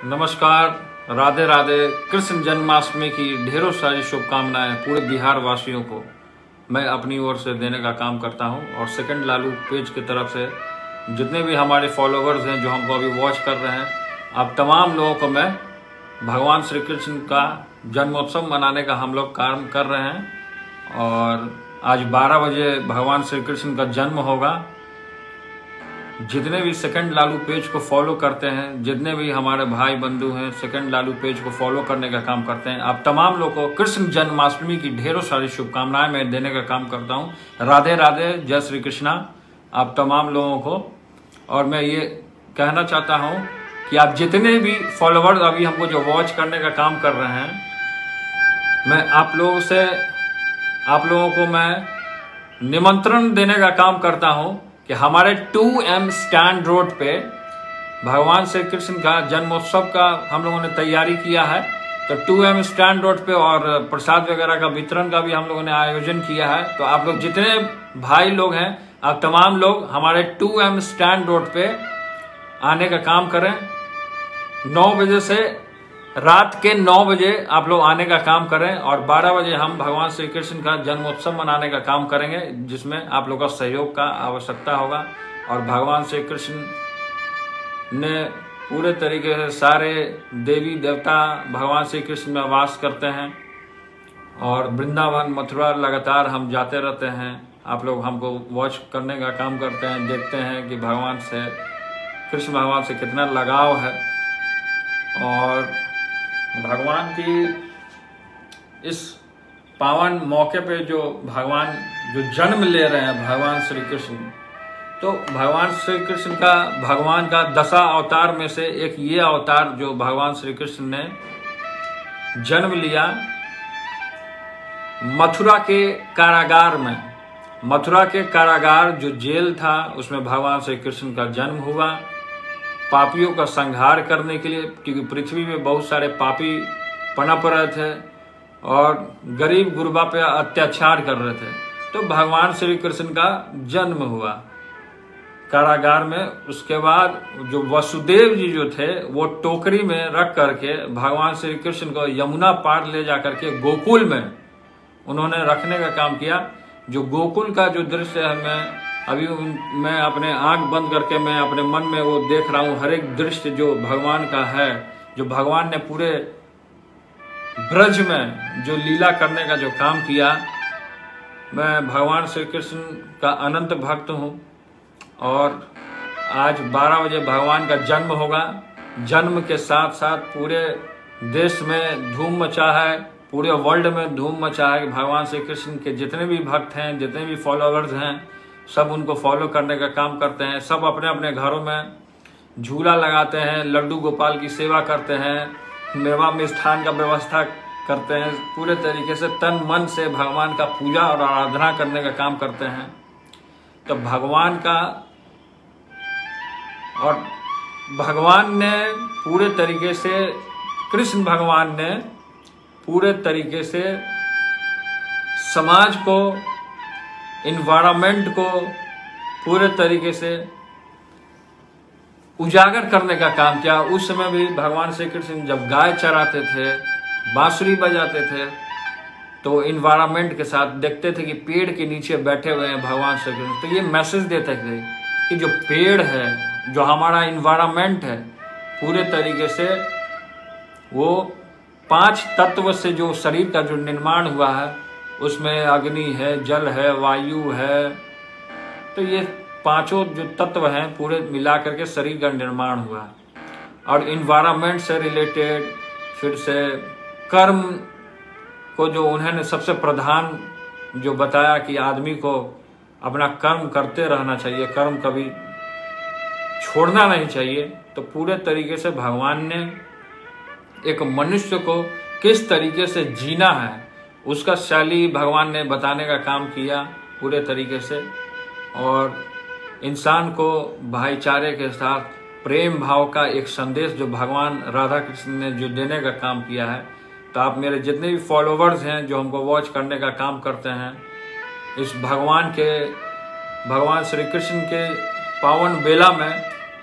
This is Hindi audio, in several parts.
नमस्कार, राधे राधे। कृष्ण जन्माष्टमी की ढेरों सारी शुभकामनाएं पूरे बिहार वासियों को मैं अपनी ओर से देने का काम करता हूं। और सेकंड लालू पेज की तरफ से जितने भी हमारे फॉलोवर्स हैं जो हमको अभी वॉच कर रहे हैं, आप तमाम लोगों को मैं भगवान श्री कृष्ण का जन्मोत्सव मनाने का हम लोग काम कर रहे हैं। और आज 12 बजे भगवान श्री कृष्ण का जन्म होगा। जितने भी सेकंड लालू पेज को फॉलो करते हैं, जितने भी हमारे भाई बंधु हैं सेकंड लालू पेज को फॉलो करने का काम करते हैं, आप तमाम लोगों को कृष्ण जन्माष्टमी की ढेरों सारी शुभकामनाएं मैं देने का काम करता हूं। राधे राधे, जय श्री कृष्णा आप तमाम लोगों को। और मैं ये कहना चाहता हूं कि आप जितने भी फॉलोवर्स अभी हमको जो वॉच करने का काम कर रहे हैं, मैं आप लोगों को मैं निमंत्रण देने का काम करता हूं कि हमारे 2M स्टैंड रोड पे भगवान श्री कृष्ण का जन्मोत्सव का हम लोगों ने तैयारी किया है। तो 2M स्टैंड रोड पे और प्रसाद वगैरह का वितरण का भी हम लोगों ने आयोजन किया है। तो आप लोग जितने भाई लोग हैं, आप तमाम लोग हमारे 2M स्टैंड रोड पे आने का काम करें। 9 बजे से रात के 9 बजे आप लोग आने का काम करें और 12 बजे हम भगवान श्री कृष्ण का जन्मोत्सव मनाने का काम करेंगे, जिसमें आप लोग का सहयोग का आवश्यकता होगा। और भगवान श्री कृष्ण ने पूरे तरीके से सारे देवी देवता भगवान श्री कृष्ण में वास करते हैं। और वृंदावन मथुरा लगातार हम जाते रहते हैं। आप लोग हमको वॉच करने का काम करते हैं, देखते हैं कि भगवान से, कृष्ण भगवान से कितना लगाव है। और भगवान की इस पावन मौके पे जो भगवान जो जन्म ले रहे हैं भगवान श्री कृष्ण, तो भगवान श्री कृष्ण का भगवान का 10 अवतार में से एक ये अवतार जो भगवान श्री कृष्ण ने जन्म लिया मथुरा के कारागार में। मथुरा के कारागार जो जेल था, उसमें भगवान श्री कृष्ण का जन्म हुआ पापियों का संहार करने के लिए, क्योंकि पृथ्वी में बहुत सारे पापी पनप रहे थे और गरीब गुरबा पे अत्याचार कर रहे थे। तो भगवान श्री कृष्ण का जन्म हुआ कारागार में। उसके बाद जो वसुदेव जी जो थे, वो टोकरी में रख करके भगवान श्री कृष्ण को यमुना पार ले जा करके गोकुल में उन्होंने रखने का काम किया। जो गोकुल का जो दृश्य है, मैं अपने आंख बंद करके मैं अपने मन में वो देख रहा हूँ। हर एक दृश्य जो भगवान का है, जो भगवान ने पूरे ब्रज में जो लीला करने का जो काम किया। मैं भगवान श्री कृष्ण का अनंत भक्त हूँ। और आज 12 बजे भगवान का जन्म होगा। जन्म के साथ साथ पूरे देश में धूम मचा है, पूरे वर्ल्ड में धूम मचा है कि भगवान श्री कृष्ण के जितने भी भक्त हैं, जितने भी फॉलोअर्स हैं, सब उनको फॉलो करने का काम करते हैं। सब अपने अपने घरों में झूला लगाते हैं, लड्डू गोपाल की सेवा करते हैं, मेवा मिष्ठान का व्यवस्था करते हैं। पूरे तरीके से तन मन से भगवान का पूजा और आराधना करने का काम करते हैं। तो भगवान का और भगवान ने पूरे तरीके से, कृष्ण भगवान ने पूरे तरीके से समाज को, इन्वायरमेंट को पूरे तरीके से उजागर करने का काम किया। उस समय भी भगवान श्री कृष्ण जब गाय चराते थे, बांसुरी बजाते थे, तो इन्वायरमेंट के साथ देखते थे कि पेड़ के नीचे बैठे हुए हैं भगवान श्री कृष्ण। तो ये मैसेज देते थे कि जो पेड़ है, जो हमारा इन्वायरमेंट है, पूरे तरीके से वो 5 तत्व से जो शरीर का जो निर्माण हुआ है, उसमें अग्नि है, जल है, वायु है। तो ये 5 जो तत्व हैं पूरे मिला करके शरीर का निर्माण हुआ। और इन्वायरमेंट से रिलेटेड फिर से कर्म को जो उन्होंने सबसे प्रधान जो बताया कि आदमी को अपना कर्म करते रहना चाहिए, कर्म कभी छोड़ना नहीं चाहिए। तो पूरे तरीके से भगवान ने एक मनुष्य को किस तरीके से जीना है, उसका शैली भगवान ने बताने का काम किया पूरे तरीके से। और इंसान को भाईचारे के साथ प्रेम भाव का एक संदेश जो भगवान राधा कृष्ण ने जो देने का काम किया है। तो आप मेरे जितने भी फॉलोवर्स हैं जो हमको वॉच करने का काम करते हैं, इस भगवान श्री कृष्ण के पावन बेला में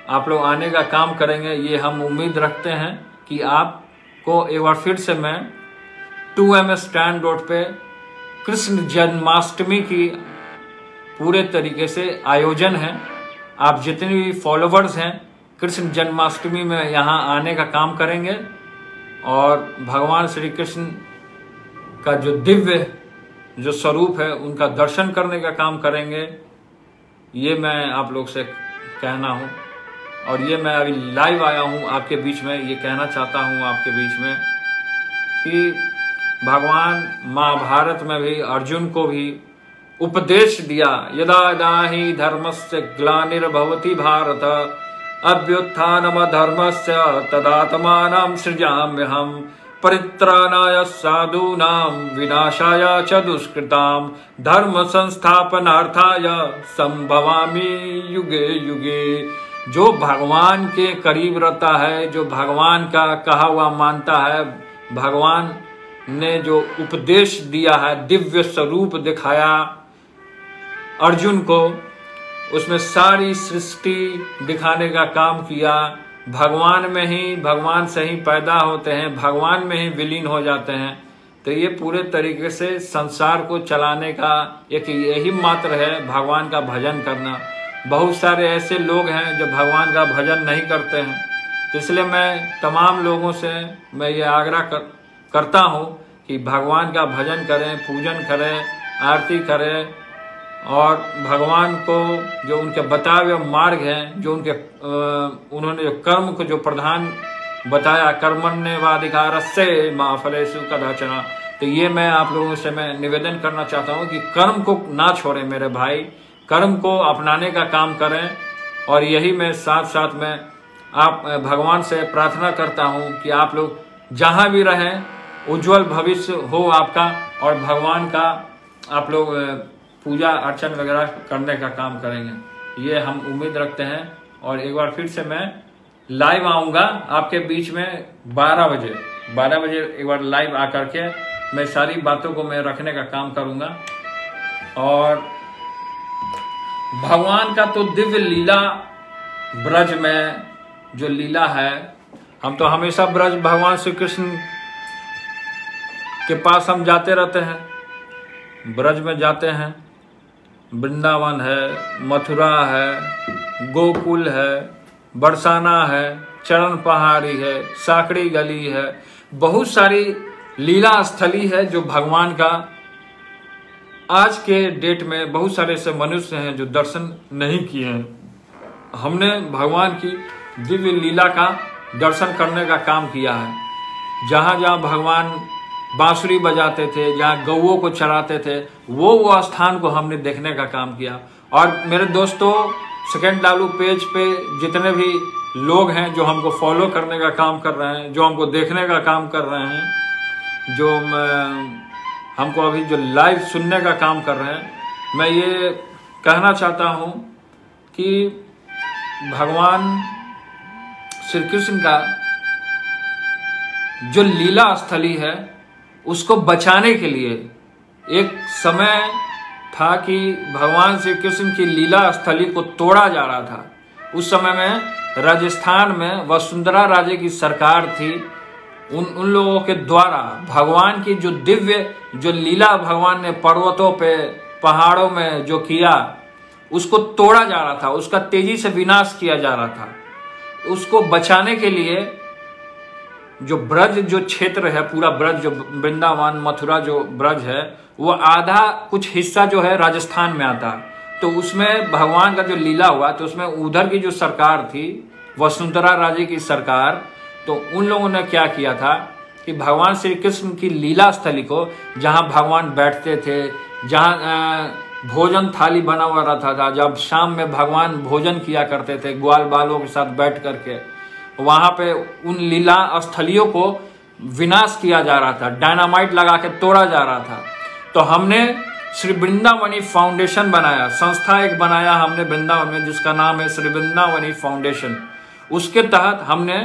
आप लोग आने का काम करेंगे, ये हम उम्मीद रखते हैं। कि आपको एक बार फिर से मैं 2MS स्टैंड रोड पे कृष्ण जन्माष्टमी की पूरे तरीके से आयोजन है। आप जितने भी फॉलोवर्स हैं कृष्ण जन्माष्टमी में यहाँ आने का काम करेंगे और भगवान श्री कृष्ण का जो दिव्य जो स्वरूप है उनका दर्शन करने का काम करेंगे। ये मैं आप लोग से कहना हूँ और ये मैं अभी लाइव आया हूँ आपके बीच में, ये कहना चाहता हूँ आपके बीच में कि भगवान महाभारत में भी अर्जुन को भी उपदेश दिया, यदा यदा हि धर्मस्य ग्लानिर्भवति भारत अभ्युत्थानमधर्मस्य तदात्मानं सृजाम्यहम् परित्राणाय साधूनां विनाशाय च दुष्कृतां धर्म संस्थापनार्थाय संभवामि युगे युगे। जो भगवान के करीब रहता है, जो भगवान का कहा हुआ मानता है, भगवान ने जो उपदेश दिया है, दिव्य स्वरूप दिखाया अर्जुन को, उसमें सारी सृष्टि दिखाने का काम किया। भगवान में ही, भगवान से ही पैदा होते हैं, भगवान में ही विलीन हो जाते हैं। तो ये पूरे तरीके से संसार को चलाने का एक यही मात्र है, भगवान का भजन करना। बहुत सारे ऐसे लोग हैं जो भगवान का भजन नहीं करते हैं। तो इसलिए मैं तमाम लोगों से मैं ये आग्रह करता हूँ कि भगवान का भजन करें, पूजन करें, आरती करें और भगवान को जो उनके बताए हुए मार्ग हैं, जो उन्होंने जो कर्म को जो प्रधान बताया, कर्मण्येवाधिकारस्य मा फलेषु कदाचन। तो ये मैं आप लोगों से मैं निवेदन करना चाहता हूँ कि कर्म को ना छोड़ें मेरे भाई, कर्म को अपनाने का काम करें। और यही मैं साथ साथ में आप भगवान से प्रार्थना करता हूँ कि आप लोग जहाँ भी रहें उज्जवल भविष्य हो आपका और भगवान का आप लोग पूजा अर्चन वगैरह करने का काम करेंगे, ये हम उम्मीद रखते हैं। और एक बार फिर से मैं लाइव आऊँगा आपके बीच में 12 बजे एक बार लाइव आकर के मैं सारी बातों को मैं रखने का काम करूँगा। और भगवान का तो दिव्य लीला, ब्रज में जो लीला है, हम तो हमेशा ब्रज भगवान श्री कृष्ण के पास हम जाते रहते हैं, ब्रज में जाते हैं। वृंदावन है, मथुरा है, गोकुल है, बरसाना है, चरण पहाड़ी है, साकड़ी गली है, बहुत सारी लीला स्थली है जो भगवान का आज के डेट में बहुत सारे ऐसे मनुष्य हैं जो दर्शन नहीं किए हैं। हमने भगवान की दिव्य लीला का दर्शन करने का काम किया है। जहाँ जहाँ भगवान बांसुरी बजाते थे, जहाँ गौओं को चराते थे, वो स्थान को हमने देखने का काम किया। और मेरे दोस्तों, सेकंड लालू पेज पे जितने भी लोग हैं जो हमको फॉलो करने का काम कर रहे हैं, जो हमको देखने का काम कर रहे हैं, जो हमको अभी जो लाइव सुनने का काम कर रहे हैं, मैं ये कहना चाहता हूँ कि भगवान श्री कृष्ण का जो लीला स्थली है उसको बचाने के लिए एक समय था कि भगवान श्री कृष्ण की लीला स्थली को तोड़ा जा रहा था। उस समय में राजस्थान में वसुंधरा राजे की सरकार थी। उन लोगों के द्वारा भगवान की जो दिव्य जो लीला भगवान ने पर्वतों पे, पहाड़ों में जो किया, उसको तोड़ा जा रहा था, उसका तेजी से विनाश किया जा रहा था। उसको बचाने के लिए जो ब्रज जो क्षेत्र है, पूरा ब्रज जो वृंदावन मथुरा जो ब्रज है, वो आधा कुछ हिस्सा जो है राजस्थान में आता। तो उसमें भगवान का जो लीला हुआ, तो उसमें उधर की जो सरकार थी, वसुंधरा राजे की सरकार, तो उन लोगों ने क्या किया था कि भगवान श्री कृष्ण की लीला स्थली को, जहाँ भगवान बैठते थे, जहाँ भोजन थाली बना हुआ रहता था, जब शाम में भगवान भोजन किया करते थे ग्वाल बालों के साथ बैठ करके, वहां पे उन लीला स्थलियों को विनाश किया जा रहा था, डायनामाइट लगा के तोड़ा जा रहा था। तो हमने श्री वृंदावनी फाउंडेशन बनाया, संस्था एक बनाया हमने वृंदावन में, जिसका नाम है श्री वृंदावनी फाउंडेशन। उसके तहत हमने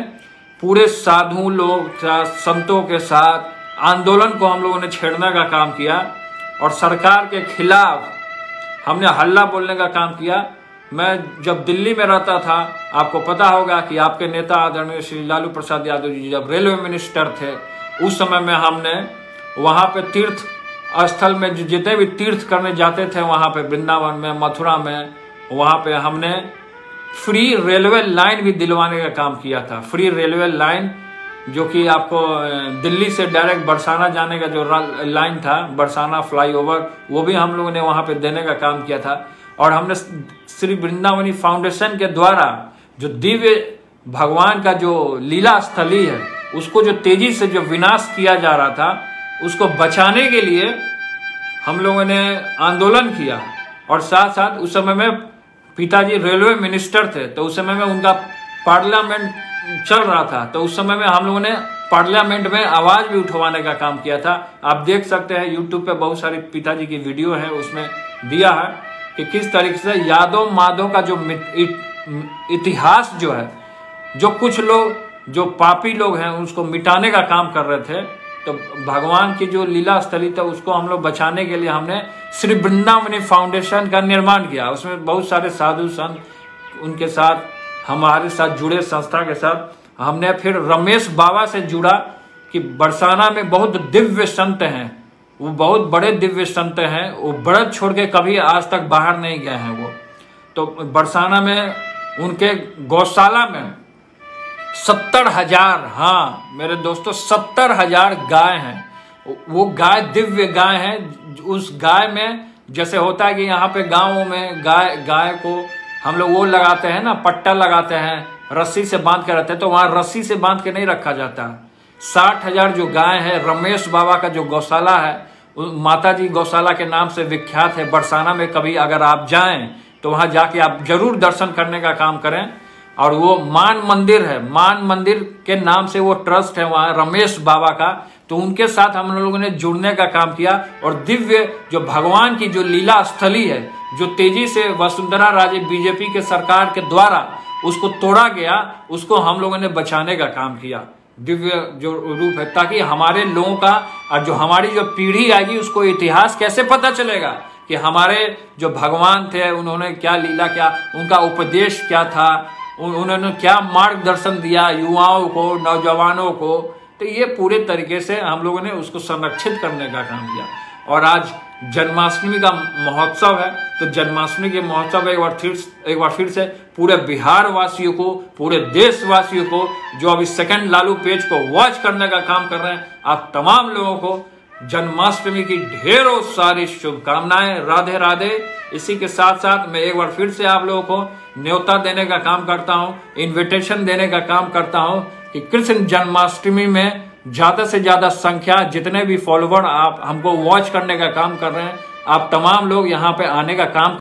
पूरे साधु लोग संतों के साथ आंदोलन को हम लोगों ने छेड़ने का काम किया और सरकार के खिलाफ हमने हल्ला बोलने का काम किया। मैं जब दिल्ली में रहता था, आपको पता होगा कि आपके नेता आदरणीय श्री लालू प्रसाद यादव जी जब रेलवे मिनिस्टर थे, उस समय में हमने वहाँ पे तीर्थ स्थल में जितने भी तीर्थ करने जाते थे, वहाँ पे वृंदावन में, मथुरा में, वहाँ पे हमने फ्री रेलवे लाइन भी दिलवाने का काम किया था। फ्री रेलवे लाइन जो कि आपको दिल्ली से डायरेक्ट बरसाना जाने का जो लाइन था, बरसाना फ्लाईओवर, वो भी हम लोगों ने वहाँ पे देने का काम किया था। और हमने श्री वृंदावनी फाउंडेशन के द्वारा जो दिव्य भगवान का जो लीला स्थली है, उसको जो तेजी से जो विनाश किया जा रहा था, उसको बचाने के लिए हम लोगों ने आंदोलन किया। और साथ साथ उस समय में पिताजी रेलवे मिनिस्टर थे, तो उस समय में उनका पार्लियामेंट चल रहा था, तो उस समय में हम लोगों ने पार्लियामेंट में आवाज भी उठवाने का काम किया था। आप देख सकते हैं यूट्यूब पे बहुत सारी पिताजी की वीडियो है, उसमें दिया है कि किस तरीके से यादव माधव का जो इतिहास जो है, जो कुछ लोग जो पापी लोग हैं उसको मिटाने का काम कर रहे थे। तो भगवान की जो लीला स्थली था उसको हम लोग बचाने के लिए हमने श्री वृंदावनी फाउंडेशन का निर्माण किया। उसमें बहुत सारे साधु संत उनके साथ, हमारे साथ जुड़े संस्था के साथ हमने फिर रमेश बाबा से जुड़ा कि बरसाना में बहुत दिव्य संत हैं, वो बहुत बड़े दिव्य संत हैं, वो ब्रत छोड़ के कभी आज तक बाहर नहीं गए हैं वो। तो बरसाना में उनके गौशाला में 70,000, हाँ मेरे दोस्तों 70,000 गाय हैं। वो गाय दिव्य गाय हैं। उस गाय में जैसे होता है कि यहाँ पे गाँवों में गाय को हम लोग वो लगाते हैं ना, पट्टा लगाते हैं, रस्सी से बांध के रखते हैं, तो वहाँ रस्सी से बांध के नहीं रखा जाता। 60,000 जो गाय है, रमेश बाबा का जो गौशाला है, माता जी गौशाला के नाम से विख्यात है। बरसाना में कभी अगर आप जाएं तो वहाँ जाके आप जरूर दर्शन करने का काम करें। और वो मान मंदिर है, मान मंदिर के नाम से वो ट्रस्ट है वहाँ रमेश बाबा का, तो उनके साथ हम लोगों ने जुड़ने का काम किया। और दिव्य जो भगवान की जो लीला स्थली है, जो तेजी से वसुंधरा राजे बीजेपी के सरकार के द्वारा उसको तोड़ा गया, उसको हम लोगों ने बचाने का काम किया। दिव्य जो रूप है, ताकि हमारे लोगों का और जो हमारी जो पीढ़ी आएगी उसको इतिहास कैसे पता चलेगा कि हमारे जो भगवान थे उन्होंने क्या लीला, क्या उनका उपदेश क्या था, उन्होंने क्या मार्गदर्शन दिया युवाओं को, नौजवानों को। तो ये पूरे तरीके से हम लोगों ने उसको संरक्षित करने का काम किया। और आज जन्माष्टमी का महोत्सव है, तो जन्माष्टमी के महोत्सव एक बार फिर से पूरे बिहार वासियों को, पूरे देशवासियों को जो अभी सेकंड लालू पेज को वॉच करने का काम कर रहे हैं, आप तमाम लोगों को जन्माष्टमी की ढेरों सारी शुभकामनाएं। राधे राधे। इसी के साथ साथ मैं एक बार फिर से आप लोगों को न्योता देने का काम करता हूं, इनविटेशन देने का काम करता हूं कि कृष्ण जन्माष्टमी में ज्यादा से ज्यादा संख्या, जितने भी फॉलोवर आप हमको वॉच करने का काम कर रहे हैं, आप तमाम लोग यहाँ पे आने का काम